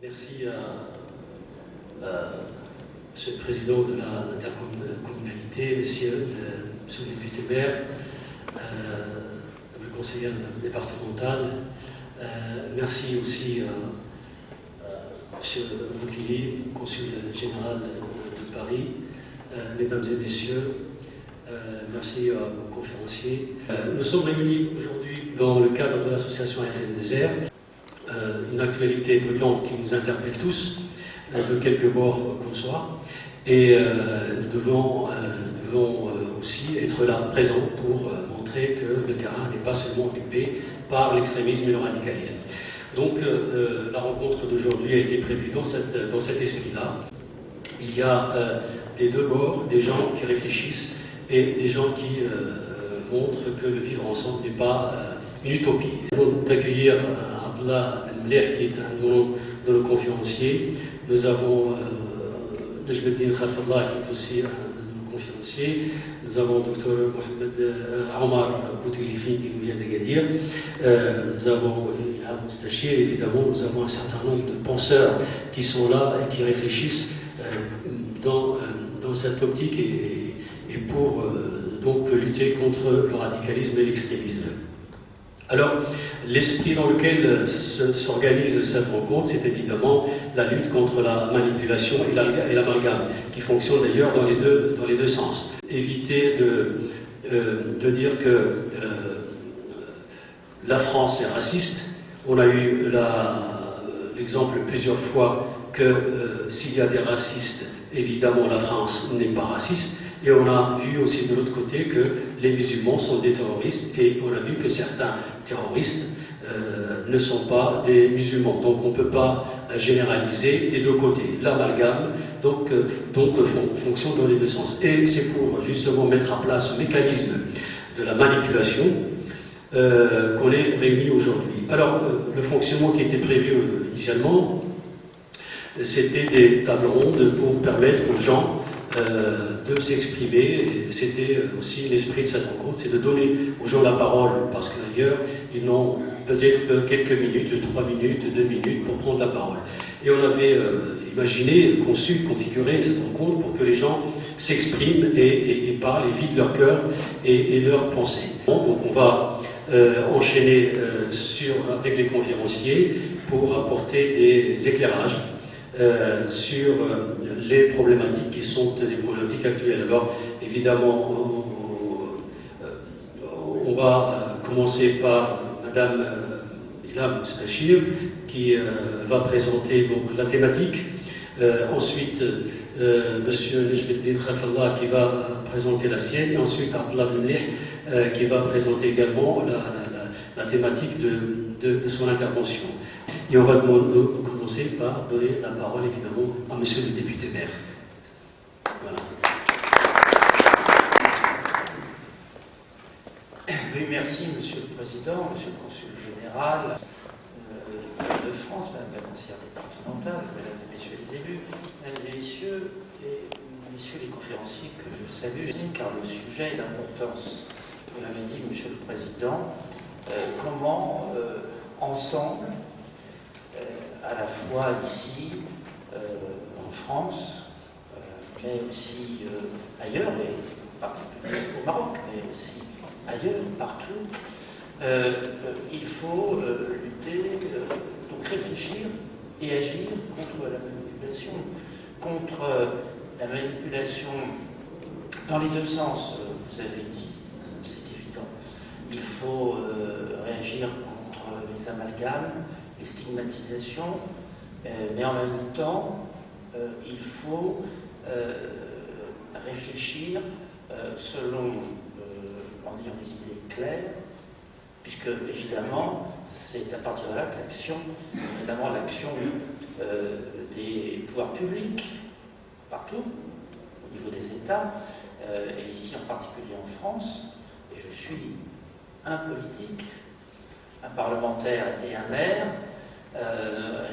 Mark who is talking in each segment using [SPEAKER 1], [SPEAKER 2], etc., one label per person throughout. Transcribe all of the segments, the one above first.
[SPEAKER 1] Merci à Monsieur le Président de l'intercommunalité, Monsieur le député maire, le conseiller départemental. Merci aussi à Monsieur Boukili, consul général de Paris. Mesdames et messieurs, merci aux conférenciers. Nous sommes réunis aujourd'hui dans le cadre de l'association FN2R, une actualité brûlante qui nous interpelle tous, de quelque bord qu'on soit, et nous devons aussi être là, présents, pour montrer que le terrain n'est pas seulement occupé par l'extrémisme et le radicalisme. Donc la rencontre d'aujourd'hui a été prévue dans cet esprit-là. Il y a des deux bords des gens qui réfléchissent et des gens qui montrent que le vivre ensemble n'est pas une utopie. Nous allons d'accueillir Abdallah Mleh, qui est un de nos conférenciers. Nous avons Najmeddin Khalfallah, qui est aussi un de nos conférenciers. Nous avons Dr Mohamed Omar Boutglifine, qui nous vient d'Agadir. Nous avons Ilham Moustachir, évidemment. Nous avons un certain nombre de penseurs qui sont là et qui réfléchissent dans cette optique et pour donc lutter contre le radicalisme et l'extrémisme. Alors, l'esprit dans lequel s'organise cette rencontre, c'est évidemment la lutte contre la manipulation et l'amalgame, qui fonctionne d'ailleurs dans les deux sens. Éviter de dire que la France est raciste. On a eu l'exemple plusieurs fois que s'il y a des racistes, évidemment la France n'est pas raciste. Et on a vu aussi de l'autre côté que les musulmans sont des terroristes, et on a vu que certains terroristes ne sont pas des musulmans. Donc on ne peut pas généraliser des deux côtés. L'amalgame donc fonctionne dans les deux sens. Et c'est pour justement mettre à plat ce mécanisme de la manipulation qu'on est réunis aujourd'hui. Alors le fonctionnement qui était prévu initialement, c'était des tables rondes pour permettre aux gens de s'exprimer. C'était aussi l'esprit de cette rencontre, c'est de donner aux gens la parole, parce que d'ailleurs ils n'ont peut-être que quelques minutes, 3 minutes, 2 minutes pour prendre la parole. Et on avait imaginé, conçu, configuré cette rencontre pour que les gens s'expriment et parlent et vident leur cœur et leurs pensées. Donc on va enchaîner avec les conférenciers pour apporter des éclairages sur les problématiques qui sont des problématiques actuelles. Alors, évidemment, on va commencer par Madame Ilham Moustachir, qui va présenter donc la thématique. Ensuite, Monsieur Najmeddin Khalfallah, qui va présenter la sienne. Et ensuite, Abdallah Mleh, qui va présenter également la thématique de son intervention. Et on va commencer par donner la parole évidemment à Monsieur le député maire. Voilà.
[SPEAKER 2] Oui, merci Monsieur le Président, Monsieur le Consul général de France, Madame la conseillère départementale, Mesdames et Messieurs les élus, Mesdames et Messieurs les conférenciers que je salue, car le sujet est d'importance. Vous l'avez dit, Monsieur le Président, comment ensemble, à la fois ici, en France, mais aussi ailleurs, et particulièrement au Maroc, mais aussi ailleurs, partout, il faut lutter, donc réfléchir et agir contre la manipulation dans les deux sens. Vous avez dit, c'est évident, il faut réagir contre les amalgames, les stigmatisations, mais en même temps, il faut réfléchir en ayant des idées claires, puisque évidemment, c'est à partir de là que l'action, notamment l'action des pouvoirs publics, partout, au niveau des États, et ici en particulier en France, et je suis un politique, un parlementaire et un maire,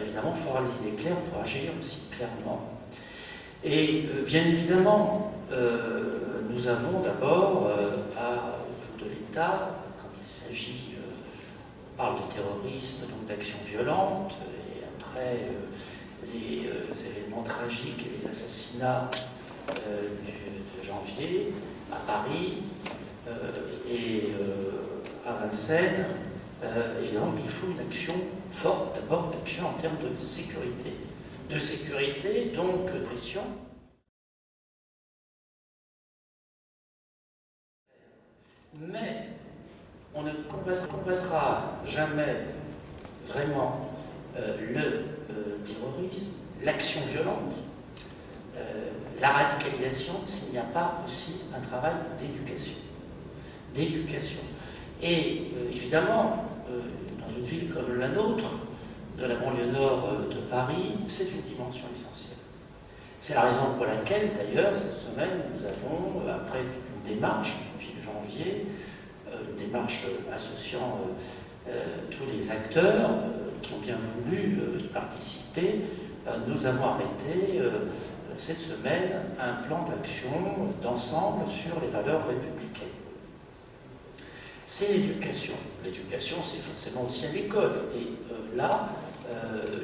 [SPEAKER 2] évidemment, il faut avoir les idées claires pour agir aussi clairement. Et bien évidemment, nous avons d'abord, au niveau de l'État, quand il s'agit, on parle de terrorisme, donc d'action violente, et après les événements tragiques et les assassinats de janvier à Paris et à Vincennes, évidemment qu'il faut une action forte, d'abord une action en termes de sécurité. De sécurité, donc pression. Mais on ne combattra jamais vraiment le terrorisme, l'action violente, la radicalisation, s'il n'y a pas aussi un travail d'éducation. Et évidemment, dans une ville comme la nôtre, de la banlieue nord de Paris, c'est une dimension essentielle. C'est la raison pour laquelle, d'ailleurs, cette semaine, nous avons, après une démarche, depuis janvier, une démarche associant tous les acteurs qui ont bien voulu y participer, nous avons arrêté cette semaine un plan d'action d'ensemble sur les valeurs républicaines. C'est l'éducation. L'éducation, c'est forcément aussi à l'école. Et là,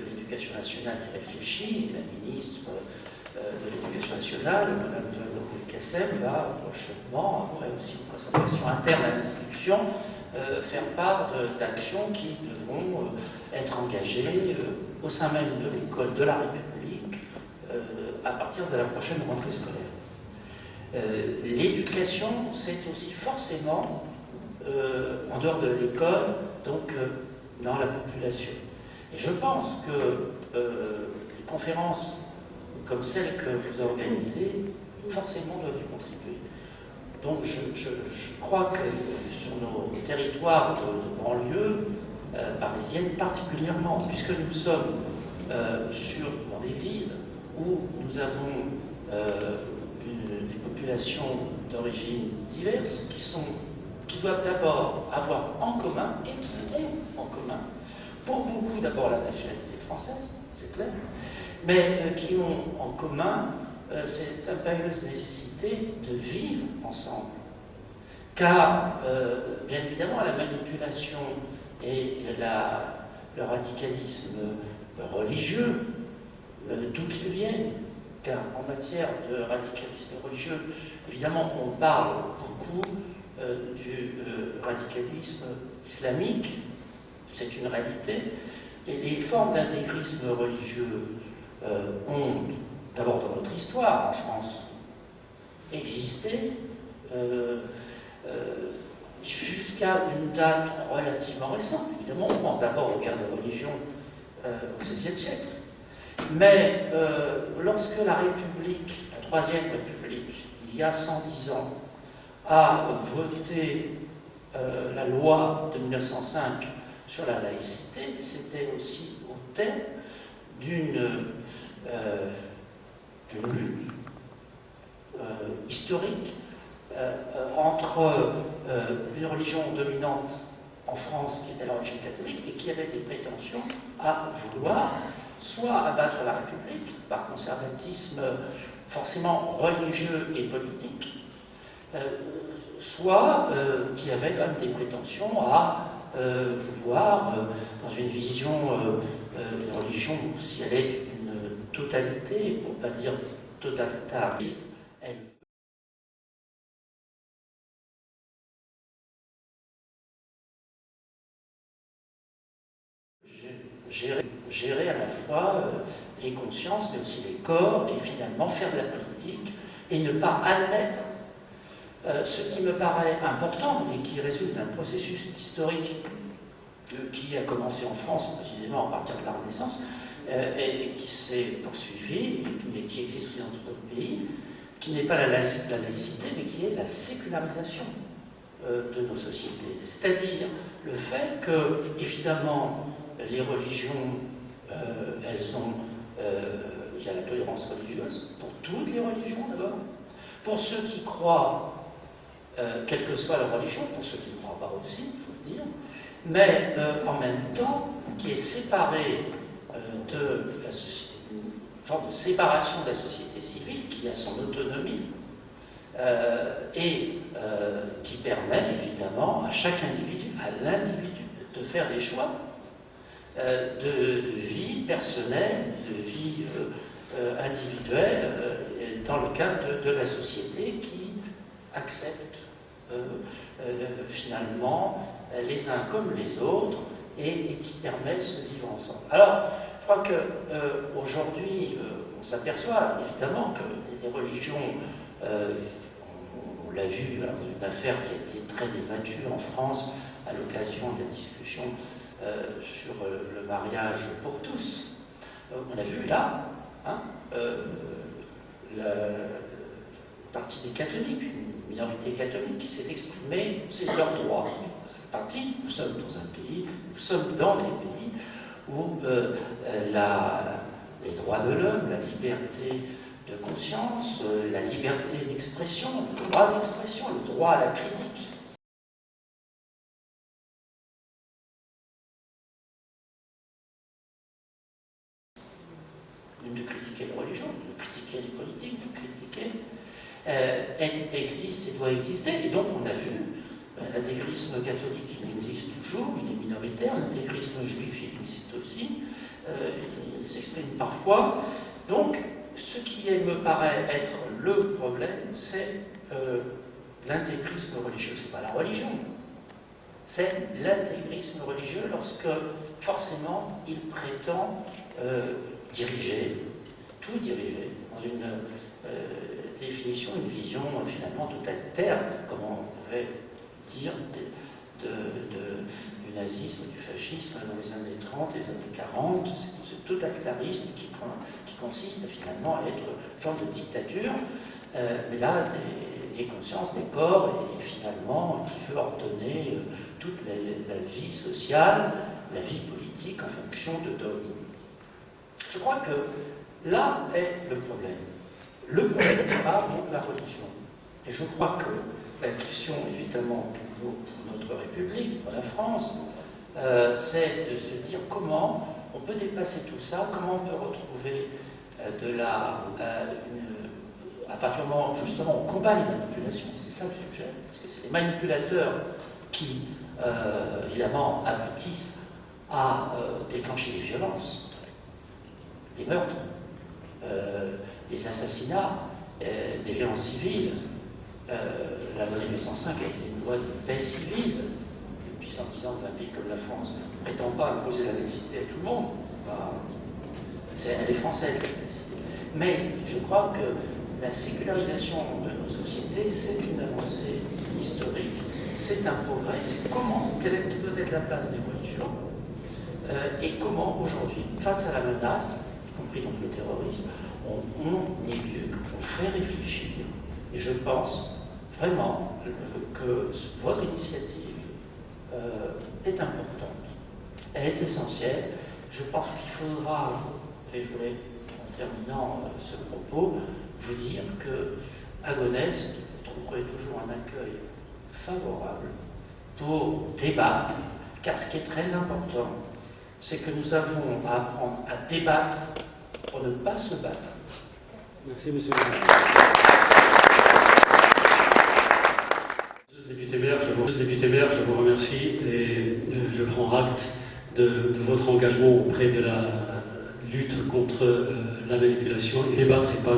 [SPEAKER 2] l'éducation nationale y réfléchit, la ministre de l'Éducation nationale, Mme Belkacem, va prochainement, après aussi une concertation interne à l'institution, faire part d'actions qui devront être engagées au sein même de l'école de la République à partir de la prochaine rentrée scolaire. L'éducation, c'est aussi forcément, en dehors de l'école, donc dans la population. Et je pense que les conférences comme celle que vous organisez, forcément doivent y contribuer. Donc je crois que sur nos territoires de banlieue parisienne particulièrement, puisque nous sommes dans des villes où nous avons des populations d'origine diverses qui doivent d'abord avoir en commun, et qui ont en commun, pour beaucoup d'abord la nationalité française, c'est clair, mais qui ont en commun cette impérieuse nécessité de vivre ensemble. Car, bien évidemment, la manipulation et le radicalisme religieux, d'où qu'ils viennent, car en matière de radicalisme religieux, évidemment, on parle beaucoup du radicalisme islamique, c'est une réalité, et les formes d'intégrisme religieux ont, d'abord dans notre histoire en France, existé jusqu'à une date relativement récente. Évidemment, on pense d'abord aux guerres de religion au XVIe siècle. Mais lorsque la République, la Troisième République, il y a 110 ans, a voté la loi de 1905 sur la laïcité, c'était aussi au terme d'une lutte historique entre une religion dominante en France, qui était la religion catholique, et qui avait des prétentions à vouloir soit abattre la République par conservatisme forcément religieux et politique, soit qui avait quand même des prétentions à vouloir, dans une vision de religion, si elle est une totalité, pour ne pas dire totalitariste, elle veut gérer à la fois les consciences, mais aussi les corps, et finalement faire de la politique, et ne pas admettre ce qui me paraît important, et qui résulte d'un processus historique qui a commencé en France, précisément à partir de la Renaissance, et qui s'est poursuivi, mais qui existe aussi dans d'autres pays, qui n'est pas la laïcité, mais qui est la sécularisation de nos sociétés. C'est-à-dire le fait que, évidemment, les religions, elles ont... il y a la tolérance religieuse, pour toutes les religions d'abord, pour ceux qui croient, quelle que soit leur religion, pour ceux qui ne croient pas aussi, il faut le dire, mais en même temps, qui est séparée de la société, une forme de séparation de la société civile, qui a son autonomie, et qui permet évidemment à chaque individu, à l'individu, de faire des choix de vie personnelle, de vie individuelle, dans le cadre de la société qui accepte finalement les uns comme les autres et qui permet de se vivre ensemble. Alors, je crois qu'aujourd'hui, on s'aperçoit évidemment que des religions, on l'a vu dans une affaire qui a été très débattue en France à l'occasion de la discussion sur le mariage pour tous. On a vu là la partie des catholiques, une minorité catholique qui s'est exprimée, c'est leur droit. Ça fait partie, nous sommes dans un pays, nous sommes dans des pays où les droits de l'homme, la liberté de conscience, la liberté d'expression, le droit d'expression, le droit à la critique. De critiquer les religions, de critiquer les politiques, de critiquer, existe et doit exister. Et donc on a vu, l'intégrisme catholique, il existe toujours, il est minoritaire, l'intégrisme juif, il existe aussi, il s'exprime parfois. Donc, ce qui me paraît être le problème, c'est l'intégrisme religieux. Ce n'est pas la religion, c'est l'intégrisme religieux lorsque, forcément, il prétend tout diriger, dans une définition, une vision finalement totalitaire, comme on pouvait dire du nazisme, du fascisme dans les années 30 et les années 40, c'est ce totalitarisme qui consiste finalement à être une forme de dictature, mais là, des consciences, des corps, et finalement qui veut ordonner toute la vie sociale, la vie politique en fonction de dogmes. Je crois que là est le problème. Le problème n'est pas pour la religion. Et je crois que la question, évidemment, toujours pour notre République, pour la France, c'est de se dire comment on peut dépasser tout ça, comment on peut retrouver à partir du moment où justement on combat les manipulations, c'est ça le sujet, parce que c'est les manipulateurs qui, évidemment, aboutissent à déclencher des violences. Des meurtres, des assassinats, des violences civiles. La loi de 1905 a été une loi de paix civile depuis 110 ans dans un pays comme la France. On ne prétend pas imposer la laïcité à tout le monde. Elle est française, la laïcité. Mais je crois que la sécularisation de nos sociétés, c'est une avancée historique, c'est un progrès, c'est quelle doit être la place des religions, et comment aujourd'hui, face à la menace, y compris donc le terrorisme, on éduque, on fait réfléchir. Et je pense vraiment que votre initiative est importante, elle est essentielle. Je pense qu'il faudra, et je voudrais, en terminant ce propos, vous dire qu'à Gonesse, vous trouverez toujours un accueil favorable pour débattre, car ce qui est très important, c'est que nous avons à apprendre à débattre pour ne pas se battre.
[SPEAKER 1] Merci, monsieur le député maire, je vous remercie et je prends acte de votre engagement auprès de la lutte contre la manipulation. Et débattre n'est pas